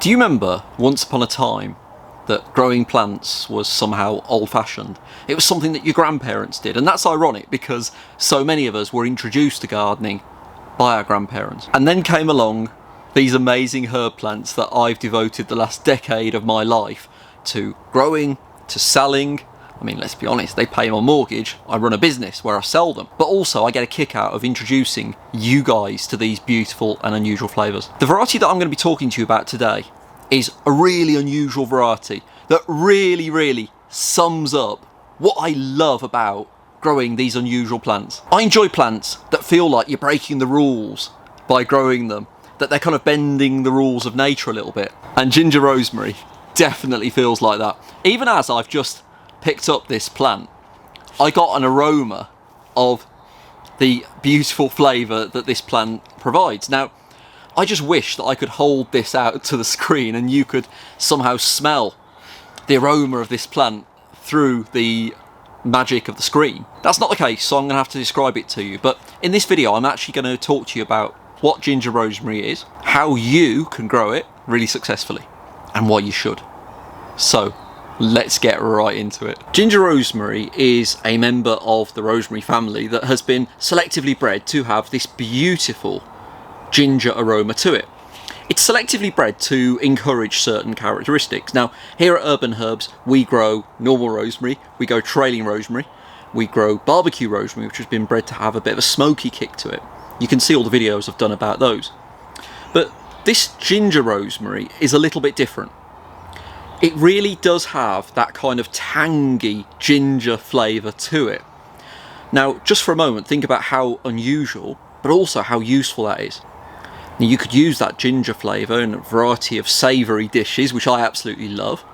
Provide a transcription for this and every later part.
Do you remember once upon a time that growing plants was somehow old-fashioned? It was something that your grandparents did, and that's ironic because so many of us were introduced to gardening by our grandparents. And then came along these amazing herb plants that I've devoted the last decade of my life to growing, to selling. I mean, let's be honest, they pay my mortgage, I run a business where I sell them, but also I get a kick out of introducing you guys to these beautiful and unusual flavours. The variety that I'm going to be talking to you about today is a really unusual variety that really sums up what I love about growing these unusual plants. I enjoy plants that feel like you're breaking the rules by growing them, that they're kind of bending the rules of nature a little bit. And Ginger Rosemary definitely feels like that. Even as I've just picked up this plant, I got an aroma of the beautiful flavour that this plant provides. Now, I just wish that I could hold this out to the screen and you could somehow smell the aroma of this plant through the magic of the screen. That's not the case, so I'm going to have to describe it to you. But in this video, I'm actually going to talk to you about what ginger rosemary is, how you can grow it really successfully, and why you should. So, let's get right into it. Ginger rosemary is a member of the rosemary family that has been selectively bred to have this beautiful ginger aroma to it. It's selectively bred to encourage certain characteristics. Now, here at Urban Herbs, we grow normal rosemary, we grow trailing rosemary, we grow barbecue rosemary, which has been bred to have a bit of a smoky kick to it. You can see all the videos I've done about those. But this ginger rosemary is a little bit different. It really does have that kind of tangy ginger flavour to it. Now, just for a moment, think about how unusual, but also how useful that is. Now, you could use that ginger flavour in a variety of savoury dishes, which I absolutely love,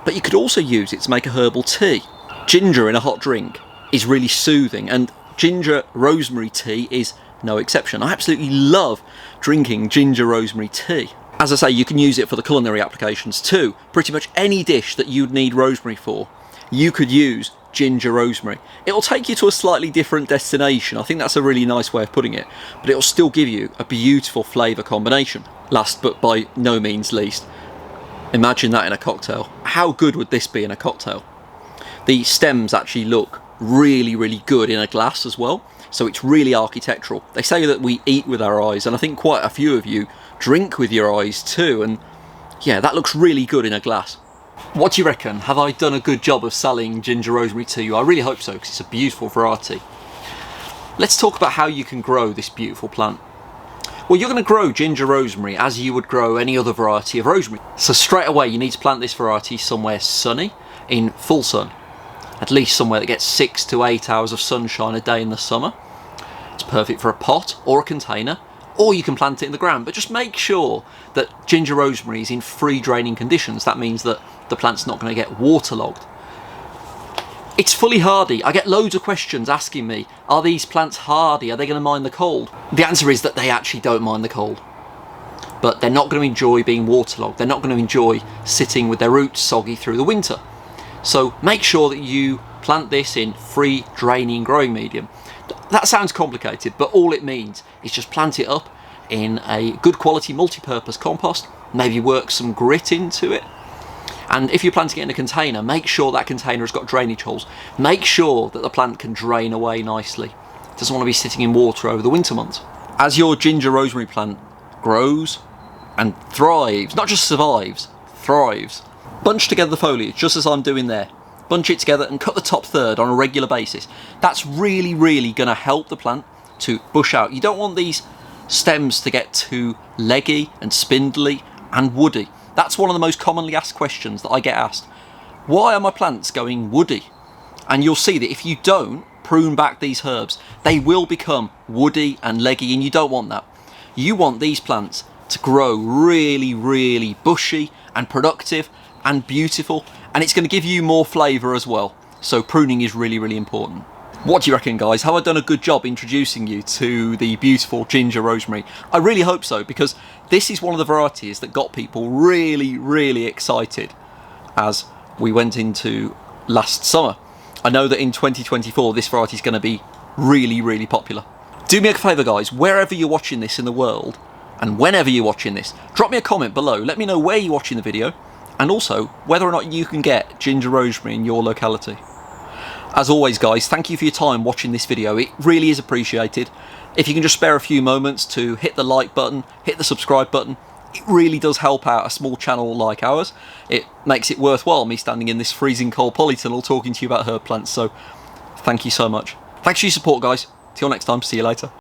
but you could also use it to make a herbal tea. Ginger in a hot drink is really soothing, and ginger rosemary tea is no exception. I absolutely love drinking ginger rosemary tea. As I say, you can use it for the culinary applications too. Pretty much any dish that you'd need rosemary for, you could use ginger rosemary. It'll take you to a slightly different destination. I think that's a really nice way of putting it, but it'll still give you a beautiful flavour combination. Last but by no means least, imagine that in a cocktail. How good would this be in a cocktail? The stems actually look really good in a glass as well, so it's really architectural. They say that we eat with our eyes, and I think quite a few of you drink with your eyes too, and yeah, that looks really good in a glass. What do you reckon? Have I done a good job of selling ginger rosemary to you? I really hope so, because it's a beautiful variety. Let's talk about how you can grow this beautiful plant. Well, you're going to grow ginger rosemary as you would grow any other variety of rosemary. So straight away you need to plant this variety somewhere sunny, in full sun. At least somewhere that gets 6 to 8 hours of sunshine a day in the summer. It's perfect for a pot or a container, or you can plant it in the ground, but just make sure that ginger rosemary is in free draining conditions. That means that the plant's not going to get waterlogged. It's fully hardy. I get loads of questions asking me, are these plants hardy? Are they going to mind the cold? The answer is that they actually don't mind the cold. But they're not going to enjoy being waterlogged. They're not going to enjoy sitting with their roots soggy through the winter. So make sure that you plant this in free draining growing medium. That sounds complicated, but all it means is just plant it up in a good quality multi-purpose compost, maybe work some grit into it. And if you're planting it in a container, make sure that container has got drainage holes. Make sure that the plant can drain away nicely. It doesn't want to be sitting in water over the winter months. As your ginger rosemary plant grows and thrives, not just survives, thrives, bunch together the foliage, just as I'm doing there. Bunch it together and cut the top third on a regular basis. That's really going to help the plant to bush out. You don't want these stems to get too leggy and spindly and woody. That's one of the most commonly asked questions that I get asked. Why are my plants going woody? And you'll see that if you don't prune back these herbs, they will become woody and leggy, and you don't want that. You want these plants to grow really bushy and productive and beautiful, and it's going to give you more flavour as well. So pruning is really important. What do you reckon, guys? Have I done a good job introducing you to the beautiful ginger rosemary? I really hope so, because this is one of the varieties that got people really excited as we went into last summer. I know that in 2024 this variety is going to be really popular. Do me a favour, guys, wherever you're watching this in the world, And whenever you're watching this, drop me a comment below, let me know where you're watching the video, and also whether or not you can get ginger rosemary in your locality. As always guys, thank you for your time watching this video, it really is appreciated. If you can just spare a few moments to hit the like button, hit the subscribe button, it really does help out a small channel like ours. It makes it worthwhile me standing in this freezing cold polytunnel talking to you about herb plants, so thank you so much. Thanks for your support guys, till next time, see you later.